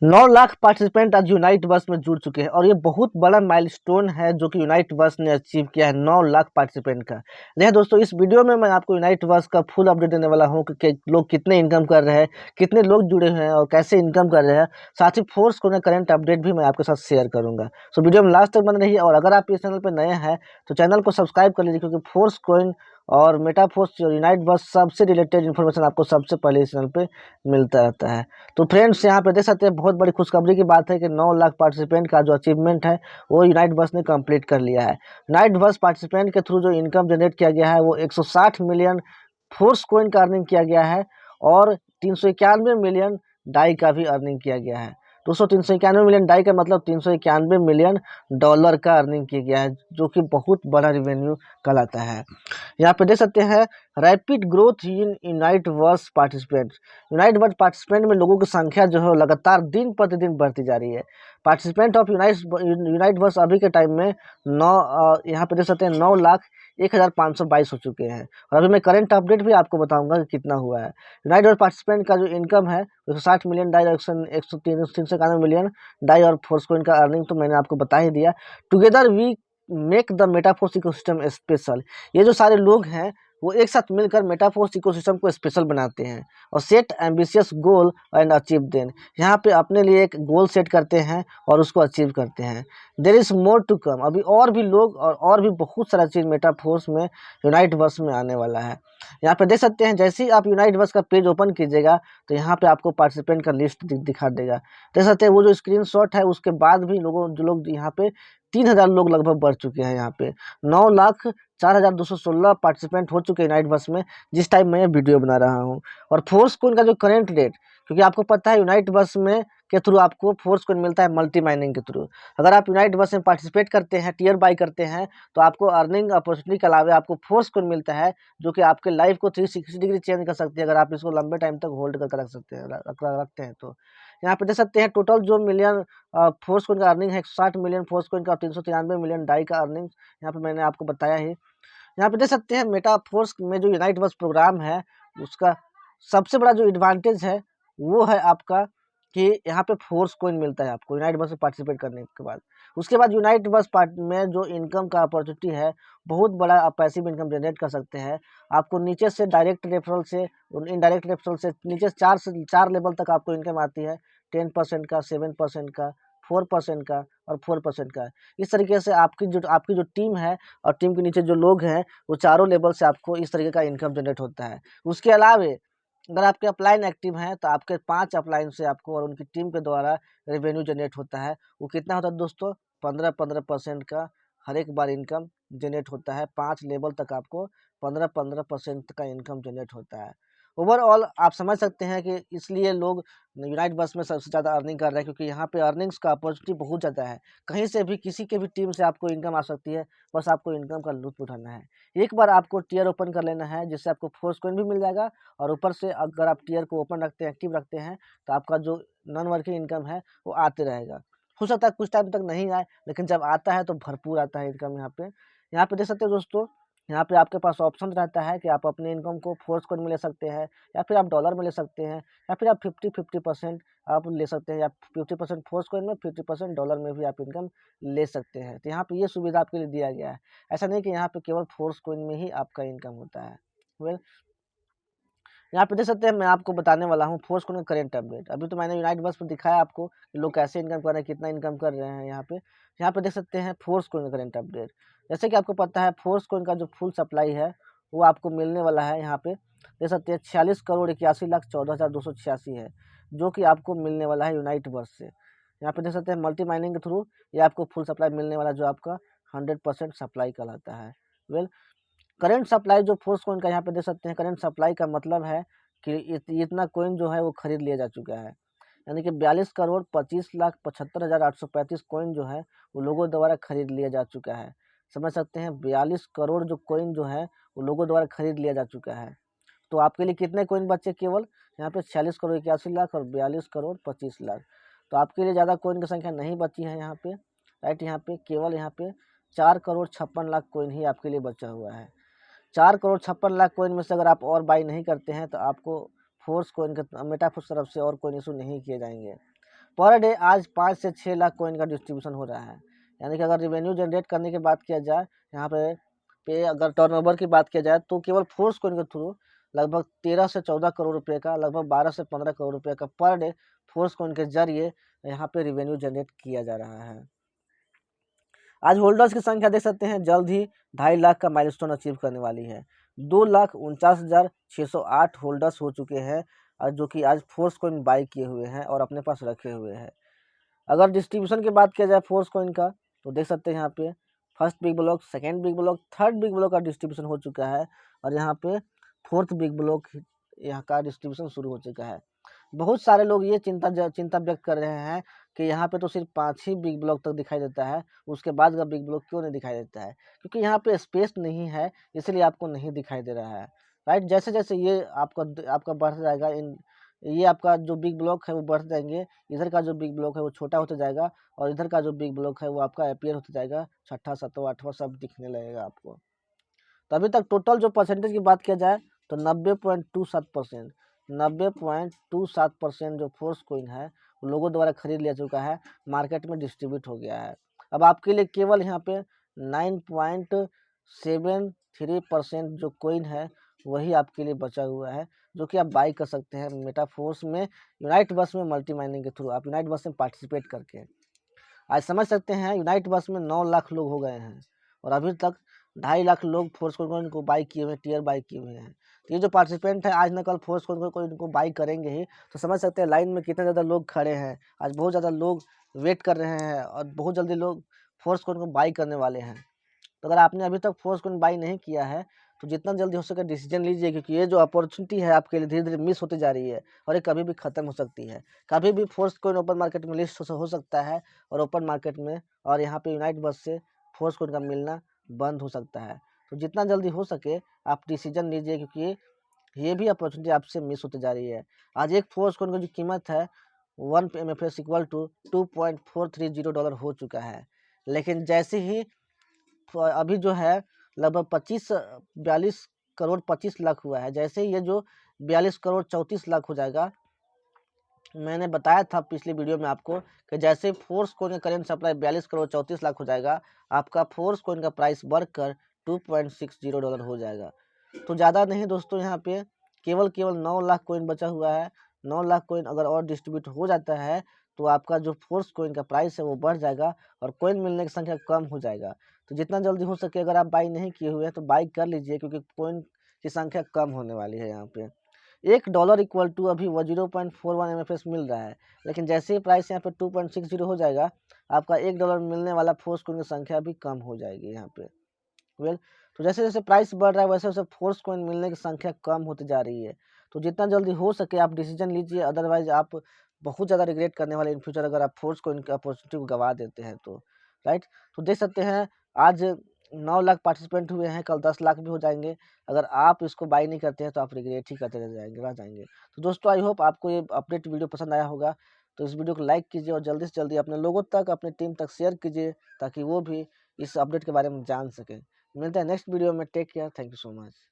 9 lakh participant आज unite बस में जुड़ चुके हैं और ये बहुत बड़ा माइलस्टोन है जो कि यूनाइट बस ने अचीव किया है 9 लाख पार्टिसिपेंट का। देखिए दोस्तों, इस वीडियो में मैं आपको यूनाइट बस का फुल अपडेट देने वाला हूँ कि लोग कितने इनकम कर रहे हैं, कितने लोग जुड़े हुए हैं और कैसे इनकम कर रहे हैं। साथ ही फोर्स कोइन करंट अपडेट भी मैं आपके साथ शेयर करूंगा। सो वीडियो में लास्ट तक बने रहिए और अगर आप इस चैनल पर नए हैं तो चैनल को सब्सक्राइब कर लीजिए, क्योंकि फोर्स कोइन और मेटाफोर्स और यूनाइट बस सबसे रिलेटेड इन्फॉर्मेशन आपको सबसे पहले इस चैनल पे मिलता रहता है। तो फ्रेंड्स, यहाँ पे देख सकते हैं बहुत बड़ी खुशखबरी की बात है कि 9 लाख पार्टिसिपेंट का जो अचीवमेंट है वो यूनाइट बस ने कंप्लीट कर लिया है। यूनाइट बस पार्टिसिपेंट के थ्रू जो इनकम जनरेट किया गया है वो 160 मिलियन फोर्स कोइन का अर्निंग किया गया है और 391 मिलियन डाई का भी अर्निंग किया गया है। दोस्तों, 391 मिलियन डाई का मतलब 391 मिलियन डॉलर का अर्निंग किया गया है, जो कि बहुत बड़ा रिवेन्यू कहलाता है। यहाँ पे देख सकते हैं rapid growth in Uniteverse participant. Uniteverse participant में लोगों की संख्या जो है लगातार दिन प्रतिदिन बढ़ती जा रही है। पार्टिसिपेंट ऑफ यूनाइट वर्स अभी के टाइम में यहाँ पे देख सकते हैं 9,01,522 हो चुके हैं। और अभी मैं करंट अपडेट भी आपको बताऊंगा कि कितना हुआ है। यूनाइट वर्स पार्टिसिपेंट का जो इनकम है 160 मिलियन डाई, 191 मिलियन डाई और फोर्स कोइन का अर्निंग तो मैंने आपको बता ही दिया। Together we make the Meta Force ecosystem special. ये जो सारे लोग हैं वो एक साथ मिलकर मेटाफोर्स इकोसिस्टम को स्पेशल बनाते हैं और set ambitious goal and achieve them. यहाँ पे अपने लिए एक गोल सेट करते हैं और उसको अचीव करते हैं। There is more to come. अभी और भी लोग और भी बहुत सारा चीज़ मेटाफोर्स में यूनाइट बस में आने वाला है। यहाँ पे देख सकते हैं जैसे ही आप यूनाइट बस का पेज ओपन कीजिएगा तो यहाँ पे आपको पार्टिसिपेंट का लिस्ट दिखा देगा। देख सकते हैं वो जो स्क्रीनशॉट है उसके बाद भी जो लोग यहाँ पे 3,000 लोग लगभग बढ़ चुके हैं। यहाँ पे 9,04,216 पार्टिसिपेंट हो चुके हैं नाइट बस में जिस टाइम मैं ये वीडियो बना रहा हूँ। और फोर्स कोइन का जो करेंट रेट, क्योंकि आपको पता है यूनाइट बस में के थ्रू आपको फोर्स कोइन मिलता है मल्टी माइनिंग के थ्रू। अगर आप यूनाइट बस में पार्टिसिपेट करते हैं, टियर बाई करते हैं, तो आपको अर्निंग अपॉर्चुनिटी के अलावा आपको फोर्स कोइन मिलता है जो कि आपके लाइफ को 360 डिग्री चेंज कर सकती है अगर आप इसको लंबे टाइम तक होल्ड करके रख सकते हैं रखते हैं तो। यहाँ पे देख सकते हैं टोटल जो मिलियन फोर्स कोइन का अर्निंग है 160 मिलियन फोर्स कोइन का, 393 मिलियन डाई का अर्निंग यहाँ पे मैंने आपको बताया ही। यहाँ पे देख सकते हैं मेटा फोर्स में जो यूनाइट बस प्रोग्राम है उसका सबसे बड़ा जो एडवांटेज है वो है आपका कि यहाँ पे फोर्स कोइन मिलता है आपको यूनाइट बस में पार्टिसिपेट करने के बाद। उसके बाद यूनाइट बस पार्ट में जो इनकम का अपॉर्चुनिटी है बहुत बड़ा, आप पैसिव इनकम जनरेट कर सकते हैं। आपको नीचे से डायरेक्ट रेफरल से इनडायरेक्ट रेफरल से नीचे से चार लेवल तक आपको इनकम आती है। 10% का, 7% का, 4% का और 4% का। इस तरीके से आपकी जो टीम है और टीम के नीचे जो लोग हैं वो चारों लेवल से आपको इस तरीके का इनकम जनरेट होता है। उसके अलावा अगर आपके अपलाइन एक्टिव हैं तो आपके 5 अपलाइन से आपको और उनकी टीम के द्वारा रेवेन्यू जनरेट होता है। वो कितना होता है दोस्तों? 15% का हर एक बार इनकम जनरेट होता है। 5 लेवल तक आपको 15% का इनकम जनरेट होता है। ओवरऑल आप समझ सकते हैं कि इसलिए लोग यूनाइट बस में सबसे ज़्यादा अर्निंग कर रहे हैं, क्योंकि यहाँ पे अर्निंग्स का अपॉर्चुनिटी बहुत ज़्यादा है। कहीं से भी किसी के भी टीम से आपको इनकम आ सकती है, बस आपको इनकम का लुत्फ़ उठाना है। एक बार आपको टियर ओपन कर लेना है जिससे आपको फोर्स कोइन भी मिल जाएगा और ऊपर से अगर आप टियर को ओपन रखते हैं, एक्टिव रखते हैं, तो आपका जो नॉन वर्किंग इनकम है वो आते रहेगा। हो सकता है कुछ टाइम तक नहीं आए, लेकिन जब आता है तो भरपूर आता है इनकम यहाँ पे। यहाँ पे देख सकते हो दोस्तों, यहाँ पे आपके पास ऑप्शन रहता है कि आप अपने इनकम को फोर्स कोइन में ले सकते हैं या फिर आप डॉलर में ले सकते हैं या फिर आप 50-50% आप ले सकते हैं, या 50% फोर्स कोइन में, 50% डॉलर में भी आप इनकम ले सकते हैं। तो यहाँ पे ये सुविधा आपके लिए दिया गया है। ऐसा नहीं कि यहाँ पे केवल फोर्स कोइन में ही आपका इनकम होता है। वेल, यहाँ पे देख सकते हैं मैं आपको बताने वाला हूँ फोर्स कोइन का करेंट अपडेट। अभी तो मैंने यूनाइट बस पर दिखाया आपको कि लोग कैसे इनकम कर रहे हैं, कितना इनकम कर रहे हैं। यहाँ पे देख सकते हैं फोर्स कोइन का करेंट अपडेट। जैसे कि आपको पता है फोर्स कोइन का जो फुल सप्लाई है वो आपको मिलने वाला है। यहाँ पे देख सकते हैं 46,81,14,286 है जो कि आपको मिलने वाला है यूनाइट बस से। यहाँ पे देख सकते हैं मल्टी माइनिंग के थ्रू ये आपको फुल सप्लाई मिलने वाला, जो आपका 100% सप्लाई कहलाता है। वेल, करंट सप्लाई जो फोर्स कोइन का यहाँ पे देख सकते हैं, करंट सप्लाई का मतलब है कि इतना कोइन जो है वो खरीद लिया जा चुका है। यानी कि 42,25,75,835 कोइन जो है वो लोगों द्वारा खरीद लिया जा चुका है। समझ सकते हैं, 42 करोड़ जो कोइन जो है वो लोगों द्वारा खरीद लिया जा चुका है। तो आपके लिए कितने कोइन बचे? केवल यहाँ पे 46,81,00,000 और 42,25,00,000। तो आपके लिए ज़्यादा कोइन की संख्या नहीं बची है यहाँ पे, राइट। यहाँ पे केवल यहाँ पे 4,56,00,000 कोइन ही आपके लिए बचा हुआ है। 4,56,00,000 कोइन में से अगर आप और बाई नहीं करते हैं तो आपको फोर्स कोइन के मेटाफोर्स तरफ से और कोइन इशू नहीं किए जाएंगे। पर डे आज 5 से 6 लाख कॉइन का डिस्ट्रीब्यूशन हो रहा है। यानी कि अगर रेवेन्यू जनरेट करने की बात किया जाए, यहाँ पे अगर टर्नओवर की बात किया जाए तो केवल फोर्स कॉइन के थ्रू लगभग 13 से 14 करोड़ रुपए का, लगभग 12 से 15 करोड़ रुपए का पर डे फोर्स कॉइन के जरिए यहाँ पे रेवेन्यू जनरेट किया जा रहा है। आज होल्डर्स की संख्या देख सकते हैं जल्द ही 2.5 लाख का माइलस्टोन अचीव करने वाली है। 2,49,608 होल्डर्स हो चुके हैं और जो कि आज फोर्स कॉइन बाई किए हुए हैं और अपने पास रखे हुए हैं। अगर डिस्ट्रीब्यूशन की बात किया जाए फोर्स कॉइन का तो देख सकते हैं यहाँ पे first big block, second big block, third big block का डिस्ट्रीब्यूशन हो चुका है और यहाँ पे फोर्थ बिग ब्लॉक यहाँ का डिस्ट्रीब्यूशन शुरू हो चुका है। बहुत सारे लोग ये चिंता व्यक्त कर रहे हैं कि यहाँ पे तो सिर्फ 5 ही बिग ब्लॉक तक दिखाई देता है, उसके बाद का बिग ब्लॉक क्यों नहीं दिखाई देता है? क्योंकि यहाँ पे स्पेस नहीं है, इसलिए आपको नहीं दिखाई दे रहा है, राइट। जैसे जैसे ये आपका बढ़ जाएगा, ये आपका जो बिग ब्लॉक है वो बढ़ जाएंगे, इधर का जो बिग ब्लॉक है वो छोटा होता जाएगा और इधर का जो बिग ब्लॉक है वो आपका अपीयर होता जाएगा, छठा सातवां आठवां सब दिखने लगेगा आपको। तो अभी तक टोटल जो परसेंटेज की बात किया जाए तो 90.27%, 90.27% जो फोर्स कॉइन है वो लोगों द्वारा खरीद लिया चुका है, मार्केट में डिस्ट्रीब्यूट हो गया है। अब आपके लिए केवल यहाँ पे 9.73% जो कॉइन है वही आपके लिए बचा हुआ है, जो कि आप बाई कर सकते हैं मेटाफोर्स में, यूनाइट बस में मल्टी माइनिंग के थ्रू आप यूनाइट बस में पार्टिसिपेट करके। आज समझ सकते हैं यूनाइट बस में 9 लाख लोग हो गए हैं और अभी तक 2.5 लाख लोग फोर्स कॉइन को बाई किए हुए, टीयर बाई किए हुए हैं। तो ये जो पार्टिसिपेंट है आज न कल फोर्स कॉइन को इनको बाई करेंगे ही, तो समझ सकते हैं लाइन में कितने ज़्यादा लोग खड़े हैं। आज बहुत ज़्यादा लोग वेट कर रहे हैं और बहुत जल्दी लोग फोर्स कॉइन को बाई करने वाले हैं। तो अगर आपने अभी तक फोर्स कॉइन बाई नहीं किया है तो जितना जल्दी हो सके डिसीजन लीजिए, क्योंकि ये जो अपॉर्चुनिटी है आपके लिए धीरे धीरे मिस होती जा रही है और ये कभी भी खत्म हो सकती है। कभी भी फोर्स कॉइन ओपन मार्केट में लिस्ट हो सकता है और ओपन मार्केट में और यहाँ पे यूनाइट बस से फोर्स कॉइन का मिलना बंद हो सकता है। तो जितना जल्दी हो सके आप डिसीजन लीजिए, क्योंकि ये भी अपॉर्चुनिटी आपसे मिस होती जा रही है। आज एक फोर्स कॉइन की जो कीमत है 1 MFS इक्वल टू $2.430 हो चुका है, लेकिन जैसे ही अभी जो है लगभग 42 करोड़ 25 लाख हुआ है, जैसे ही ये जो 42 करोड़ 34 लाख हो जाएगा, मैंने बताया था पिछली वीडियो में आपको कि जैसे फोर्स कॉइन का करेंट सप्लाई 42 करोड़ 34 लाख हो जाएगा, आपका फोर्स कॉइन का प्राइस बढ़कर $2.60 हो जाएगा। तो ज़्यादा नहीं दोस्तों, यहाँ पे केवल 9 लाख कॉइन बचा हुआ है। 9 लाख कॉइन अगर और डिस्ट्रीब्यूट हो जाता है तो आपका जो फोर्स कॉइन का प्राइस है वो बढ़ जाएगा और कॉइन मिलने की संख्या कम हो जाएगा। तो जितना जल्दी हो सके अगर आप बाई नहीं किए हुए हैं तो बाई कर लीजिए, क्योंकि कॉइन की संख्या कम होने वाली है। यहाँ पे $1 इक्वल टू अभी वो 0.41 MFS मिल रहा है, लेकिन जैसे ही प्राइस यहाँ पे 2.60 हो जाएगा, आपका $1 मिलने वाला फोर्स कॉइन की संख्या भी कम हो जाएगी यहाँ पे। वेल, तो जैसे जैसे प्राइस बढ़ रहा है वैसे वैसे फोर्स कॉइन मिलने की संख्या कम होती जा रही है। तो जितना जल्दी हो सके आप डिसीजन लीजिए, अदरवाइज आप बहुत ज़्यादा रिग्रेट करने वाले इन फ्यूचर अगर आप फोर्स कॉइन की अपॉर्चुनिटी को गवा देते हैं तो, राइट। तो देख सकते हैं आज 9 लाख पार्टिसिपेंट हुए हैं, कल 10 लाख भी हो जाएंगे। अगर आप इसको बाई नहीं करते हैं तो आप रिग्रेट ही करते रह जाएंगे। तो दोस्तों आई होप आपको ये अपडेट वीडियो पसंद आया होगा। तो इस वीडियो को लाइक कीजिए और जल्दी से जल्दी अपने लोगों तक, अपनी टीम तक शेयर कीजिए, ताकि वो भी इस अपडेट के बारे में जान सकें। मिलते हैं नेक्स्ट वीडियो में। Take care, thank you so much.